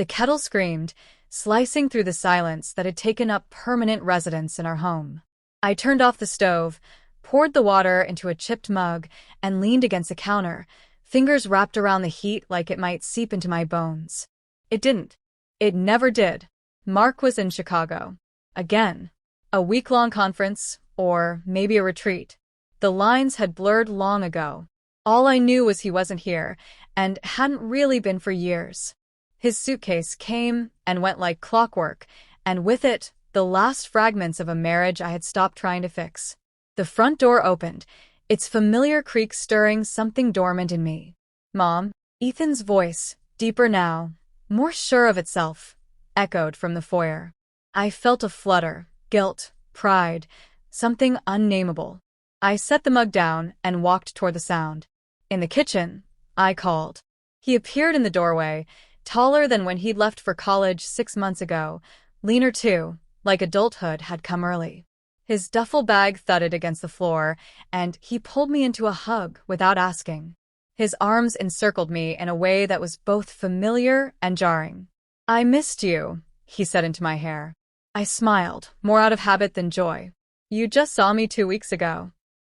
The kettle screamed, slicing through the silence that had taken up permanent residence in our home. I turned off the stove, poured the water into a chipped mug, and leaned against the counter, fingers wrapped around the heat like it might seep into my bones. It didn't. It never did. Mark was in Chicago. Again. A week-long conference, or maybe a retreat. The lines had blurred long ago. All I knew was he wasn't here, and hadn't really been for years. His suitcase came and went like clockwork, and with it, the last fragments of a marriage I had stopped trying to fix. The front door opened, its familiar creak stirring something dormant in me. "Mom," Ethan's voice, deeper now, more sure of itself, echoed from the foyer. I felt a flutter, guilt, pride, something unnameable. I set the mug down and walked toward the sound. In the kitchen, I called. He appeared in the doorway, taller than when he'd left for college 6 months ago, leaner too, like adulthood had come early. His duffel bag thudded against the floor, and he pulled me into a hug without asking. His arms encircled me in a way that was both familiar and jarring. "I missed you," he said into my hair. I smiled, more out of habit than joy. "You just saw me 2 weeks ago."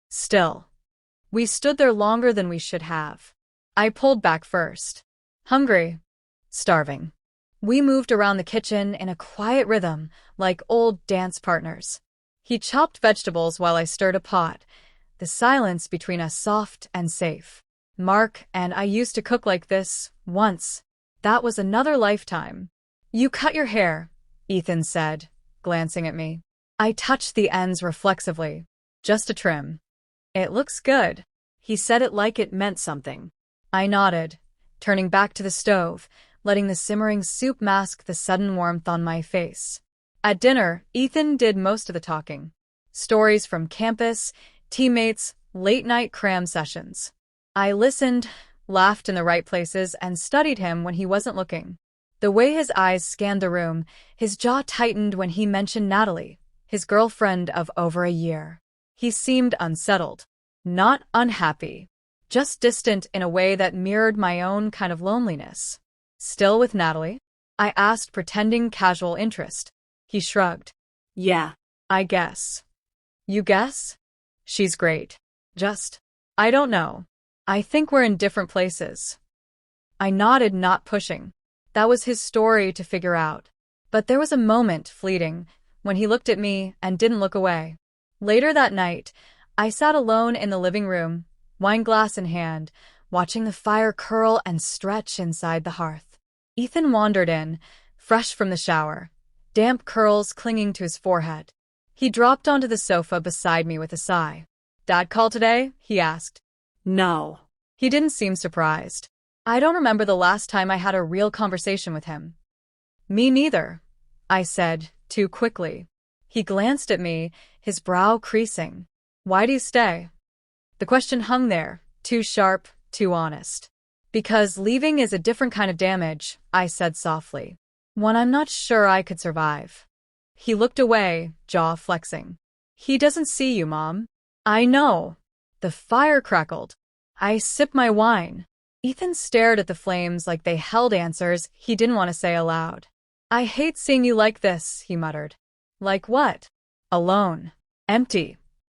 Still. We stood there longer than we should have. I pulled back first. "Hungry." "Starving." We moved around the kitchen in a quiet rhythm, like old dance partners. He chopped vegetables while I stirred a pot, the silence between us soft and safe. "Mark and I used to cook like this, once. That was another lifetime." "You cut your hair," Ethan said, glancing at me. I touched the ends reflexively. "Just a trim." "It looks good." He said it like it meant something. I nodded, turning back to the stove, letting the simmering soup mask the sudden warmth on my face. At dinner, Ethan did most of the talking. Stories from campus, teammates, late-night cram sessions. I listened, laughed in the right places, and studied him when he wasn't looking. The way his eyes scanned the room, his jaw tightened when he mentioned Natalie, his girlfriend of over a year. He seemed unsettled. Not unhappy. Just distant in a way that mirrored my own kind of loneliness. "Still with Natalie?" I asked, pretending casual interest. He shrugged. "Yeah, I guess." "You guess?" "She's great. I don't know. I think we're in different places." I nodded, not pushing. That was his story to figure out. But there was a moment, fleeting, when he looked at me and didn't look away. Later that night, I sat alone in the living room, wine glass in hand, watching the fire curl and stretch inside the hearth. Ethan wandered in, fresh from the shower, damp curls clinging to his forehead. He dropped onto the sofa beside me with a sigh. "Dad call today?" he asked. "No." He didn't seem surprised. I don't remember the last time I had a real conversation with him. "Me neither," I said, too quickly. He glanced at me, his brow creasing. "Why do you stay?" The question hung there, too sharp, too honest. "Because leaving is a different kind of damage," I said softly. "One I'm not sure I could survive." He looked away, jaw flexing. "He doesn't see you, Mom." "I know." The fire crackled. I sipped my wine. Ethan stared at the flames like they held answers he didn't want to say aloud. "I hate seeing you like this," he muttered. "Like what?" "Alone. Empty."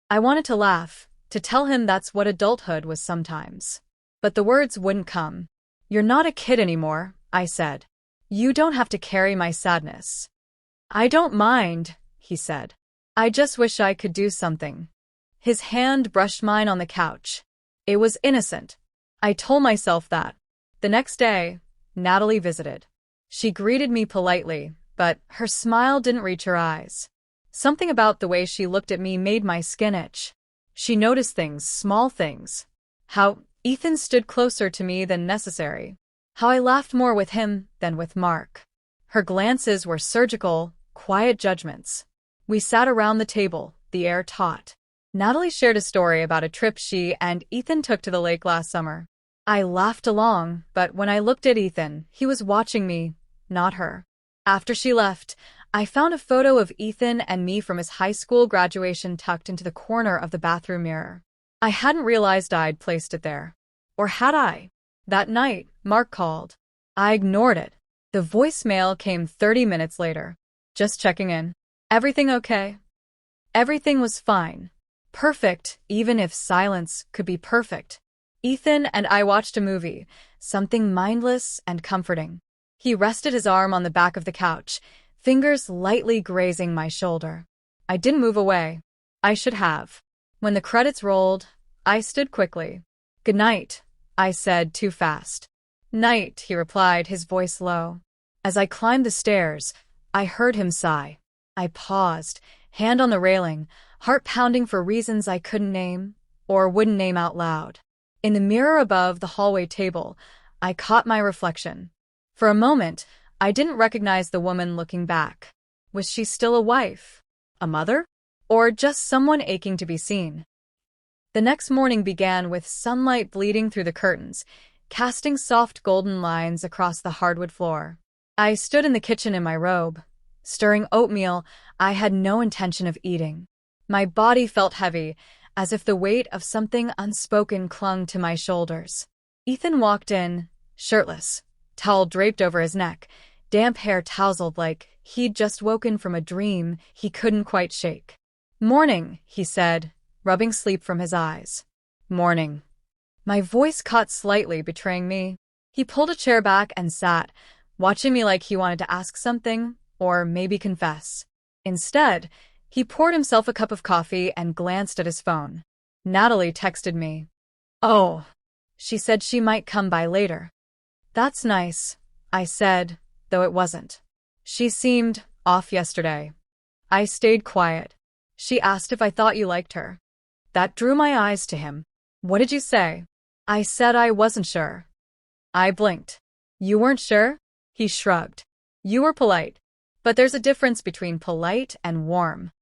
I wanted to laugh, to tell him that's what adulthood was sometimes. But the words wouldn't come. "You're not a kid anymore," I said. "You don't have to carry my sadness." "I don't mind," he said. "I just wish I could do something." His hand brushed mine on the couch. It was innocent. I told myself that. The next day, Natalie visited. She greeted me politely, but her smile didn't reach her eyes. Something about the way she looked at me made my skin itch. She noticed things, small things. How Ethan stood closer to me than necessary. How I laughed more with him than with Mark. Her glances were surgical, quiet judgments. We sat around the table, the air taut. Natalie shared a story about a trip she and Ethan took to the lake last summer. I laughed along, but when I looked at Ethan, he was watching me, not her. After she left, I found a photo of Ethan and me from his high school graduation tucked into the corner of the bathroom mirror. I hadn't realized I'd placed it there. Or had I? That night, Mark called. I ignored it. The voicemail came 30 minutes later. Just checking in. Everything okay? Everything was fine. Perfect, even if silence could be perfect. Ethan and I watched a movie, something mindless and comforting. He rested his arm on the back of the couch, fingers lightly grazing my shoulder. I didn't move away. I should have. When the credits rolled, I stood quickly. "Good night," I said too fast. "Night," he replied, his voice low. As I climbed the stairs, I heard him sigh. I paused, hand on the railing, heart pounding for reasons I couldn't name, or wouldn't name out loud. In the mirror above the hallway table, I caught my reflection. For a moment, I didn't recognize the woman looking back. Was she still a wife? A mother? Or just someone aching to be seen? The next morning began with sunlight bleeding through the curtains, casting soft golden lines across the hardwood floor. I stood in the kitchen in my robe, stirring oatmeal I had no intention of eating. My body felt heavy, as if the weight of something unspoken clung to my shoulders. Ethan walked in, shirtless, towel draped over his neck, damp hair tousled like he'd just woken from a dream he couldn't quite shake. "Morning," he said, rubbing sleep from his eyes. "Morning." My voice caught slightly, betraying me. He pulled a chair back and sat, watching me like he wanted to ask something, or maybe confess. Instead, he poured himself a cup of coffee and glanced at his phone. Natalie texted me. "Oh." She said she might come by later. "That's nice," I said, though it wasn't. "She seemed off yesterday." I stayed quiet. "She asked if I thought you liked her." That drew my eyes to him. "What did you say?" I said I wasn't sure. I blinked. "You weren't sure?" He shrugged. "You were polite. But there's a difference between polite and warm."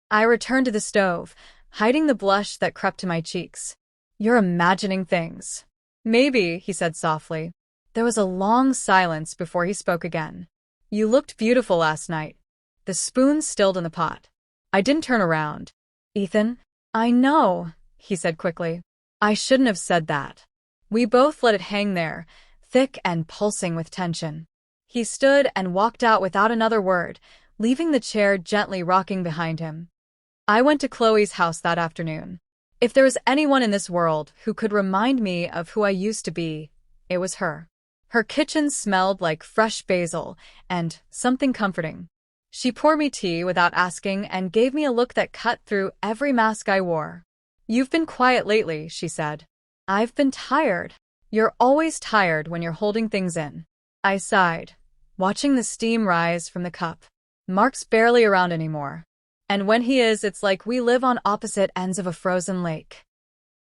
I returned to the stove, hiding the blush that crept to my cheeks. "You're imagining things." "Maybe," he said softly. There was a long silence before he spoke again. "You looked beautiful last night." The spoon stilled in the pot. I didn't turn around. "Ethan?" "I know," he said quickly. "I shouldn't have said that." We both let it hang there, thick and pulsing with tension. He stood and walked out without another word, leaving the chair gently rocking behind him. I went to Chloe's house that afternoon. If there was anyone in this world who could remind me of who I used to be, it was her. Her kitchen smelled like fresh basil and something comforting. She poured me tea without asking and gave me a look that cut through every mask I wore. "You've been quiet lately," she said. "I've been tired." "You're always tired when you're holding things in." I sighed, watching the steam rise from the cup. "Mark's barely around anymore. And when he is, it's like we live on opposite ends of a frozen lake."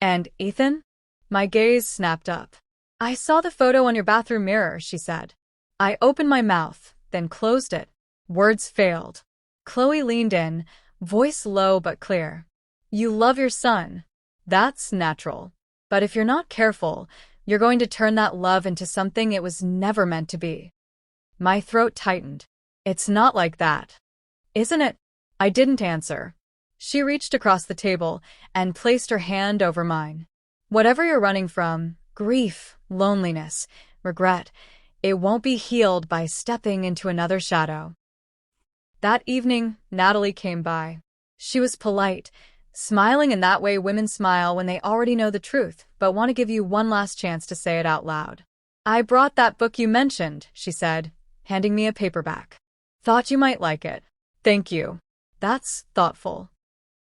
"And Ethan?" My gaze snapped up. "I saw the photo on your bathroom mirror," she said. I opened my mouth, then closed it. Words failed. Chloe leaned in, voice low but clear. "You love your son. That's natural. But if you're not careful, you're going to turn that love into something it was never meant to be." My throat tightened. "It's not like that, isn't it?" I didn't answer. She reached across the table and placed her hand over mine. "Whatever you're running from, grief, loneliness, regret, it won't be healed by stepping into another shadow." That evening, Natalie came by. She was polite, smiling in that way women smile when they already know the truth but want to give you one last chance to say it out loud. "I brought that book you mentioned," she said, handing me a paperback. "Thought you might like it." "Thank you. That's thoughtful."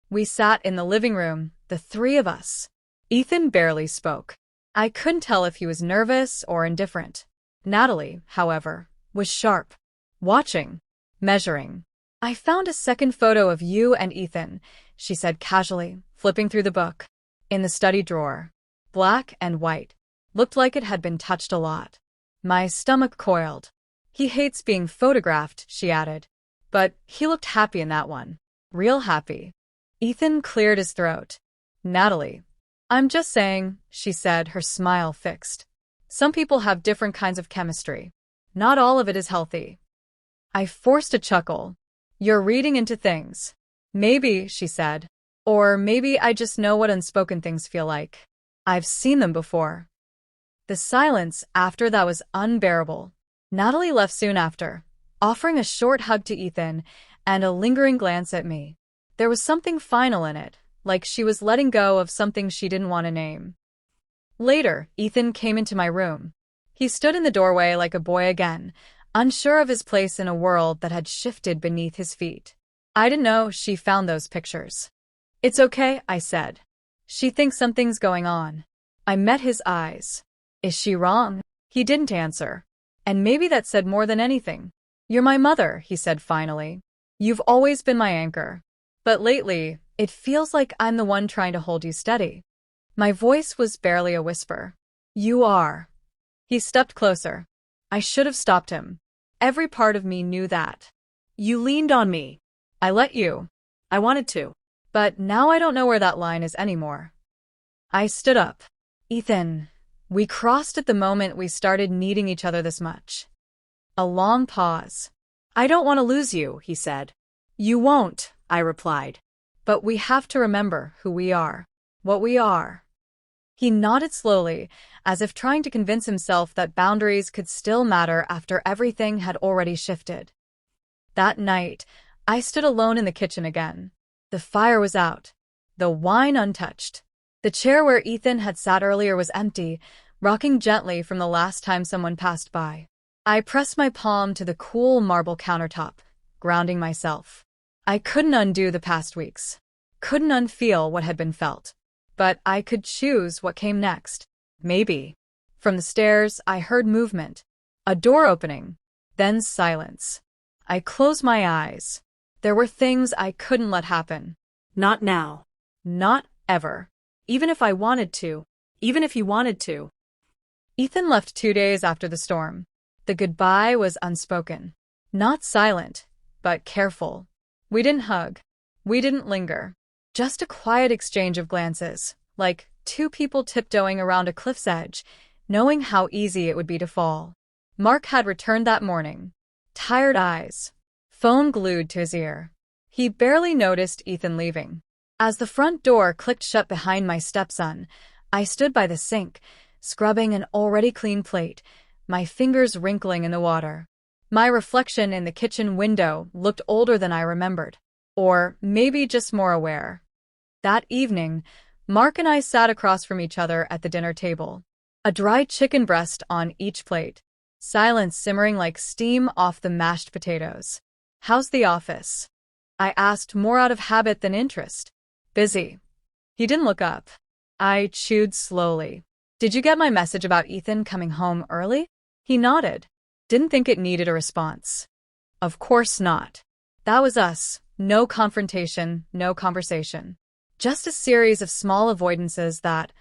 We sat in the living room, the three of us. Ethan barely spoke. I couldn't tell if he was nervous or indifferent. Natalie, however, was sharp. Watching. Measuring. "I found a second photo of you and Ethan," she said casually, flipping through the book. "In the study drawer. Black and white. Looked like it had been touched a lot." My stomach coiled. "He hates being photographed," she added. "But he looked happy in that one. Real happy." Ethan cleared his throat. "Natalie, I'm just saying," she said, her smile fixed. "Some people have different kinds of chemistry. Not all of it is healthy." I forced a chuckle. "You're reading into things." "Maybe," she said. "Or maybe I just know what unspoken things feel like. I've seen them before." The silence after that was unbearable. Natalie left soon after, offering a short hug to Ethan and a lingering glance at me. There was something final in it, like she was letting go of something she didn't want to name. Later, Ethan came into my room. He stood in the doorway like a boy again, unsure of his place in a world that had shifted beneath his feet. I didn't know she found those pictures. "It's okay," I said. "She thinks something's going on." I met his eyes. "Is she wrong?" He didn't answer. And maybe that said more than anything. "You're my mother," he said finally. "You've always been my anchor. But lately, it feels like I'm the one trying to hold you steady." My voice was barely a whisper. "You are." He stepped closer. I should have stopped him. Every part of me knew that. "You leaned on me. I let you. I wanted to. But now I don't know where that line is anymore." I stood up. "Ethan." We crossed at the moment we started needing each other this much. A long pause. "I don't want to lose you," he said. "You won't," I replied. "But we have to remember who we are. What we are." He nodded slowly, as if trying to convince himself that boundaries could still matter after everything had already shifted. That night, I stood alone in the kitchen again. The fire was out, the wine untouched. The chair where Ethan had sat earlier was empty, rocking gently from the last time someone passed by. I pressed my palm to the cool marble countertop, grounding myself. I couldn't undo the past weeks. Couldn't unfeel what had been felt. But I could choose what came next. Maybe. From the stairs, I heard movement. A door opening. Then silence. I closed my eyes. There were things I couldn't let happen. Not now. Not ever. Even if I wanted to. Even if you wanted to. Ethan left 2 days after the storm. The goodbye was unspoken. Not silent, but careful. We didn't hug. We didn't linger. Just a quiet exchange of glances, like two people tiptoeing around a cliff's edge, knowing how easy it would be to fall. Mark had returned that morning. Tired eyes. Phone glued to his ear. He barely noticed Ethan leaving. As the front door clicked shut behind my stepson, I stood by the sink, scrubbing an already clean plate, my fingers wrinkling in the water. My reflection in the kitchen window looked older than I remembered, or maybe just more aware. That evening, Mark and I sat across from each other at the dinner table, a dry chicken breast on each plate, silence simmering like steam off the mashed potatoes. "How's the office?" I asked, more out of habit than interest. "Busy." He didn't look up. I chewed slowly. "Did you get my message about Ethan coming home early?" He nodded. Didn't think it needed a response. Of course not. That was us. No confrontation, no conversation. Just a series of small avoidances that,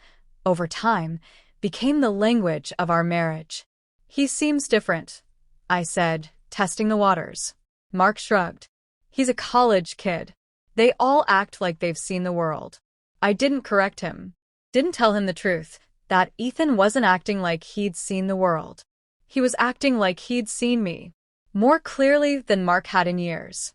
over time, became the language of our marriage. "He seems different," I said, testing the waters. Mark shrugged. "He's a college kid. They all act like they've seen the world." I didn't correct him. Didn't tell him the truth, that Ethan wasn't acting like he'd seen the world. He was acting like he'd seen me, more clearly than Mark had in years.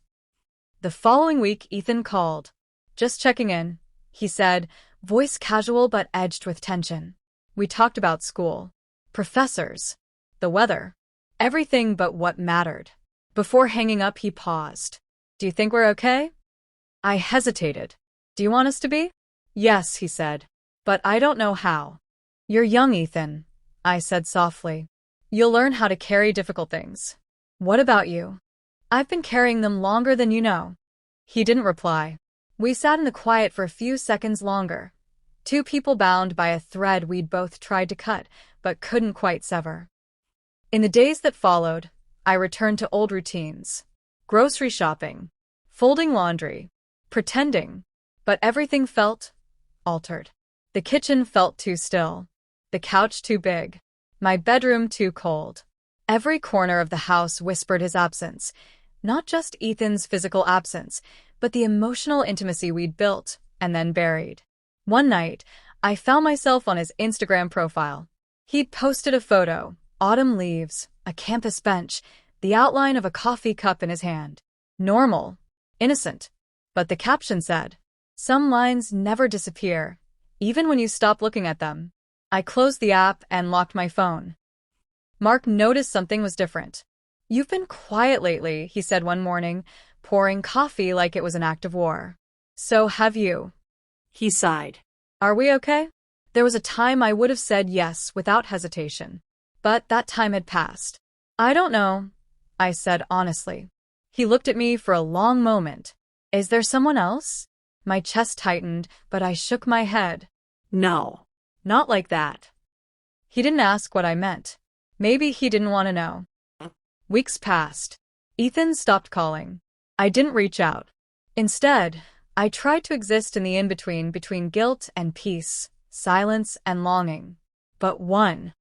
The following week, Ethan called. "Just checking in," he said, voice casual but edged with tension. We talked about school, professors, the weather, everything but what mattered. Before hanging up, he paused. "Do you think we're okay?" I hesitated. "Do you want us to be?" "Yes," he said, "but I don't know how." "You're young, Ethan," I said softly. "You'll learn how to carry difficult things." "What about you?" "I've been carrying them longer than you know." He didn't reply. We sat in the quiet for a few seconds longer. Two people bound by a thread we'd both tried to cut, but couldn't quite sever. In the days that followed, I returned to old routines. Grocery shopping, folding laundry, pretending, but everything felt altered. The kitchen felt too still, the couch too big, my bedroom too cold. Every corner of the house whispered his absence, not just Ethan's physical absence, but the emotional intimacy we'd built and then buried. One night, I found myself on his Instagram profile. He'd posted a photo, autumn leaves, a campus bench, the outline of a coffee cup in his hand. Normal, innocent. But the caption said, "Some lines never disappear, even when you stop looking at them." I closed the app and locked my phone. Mark noticed something was different. "You've been quiet lately," he said one morning, pouring coffee like it was an act of war. "So have you." He sighed. "Are we okay?" There was a time I would have said yes without hesitation. But that time had passed. "I don't know," I said honestly. He looked at me for a long moment. "Is there someone else?" My chest tightened, but I shook my head. No, not like that. He didn't ask what I meant. Maybe he didn't want to know. Weeks passed. Ethan stopped calling. I didn't reach out. Instead, I tried to exist in the in-between between guilt and peace, silence and longing. But one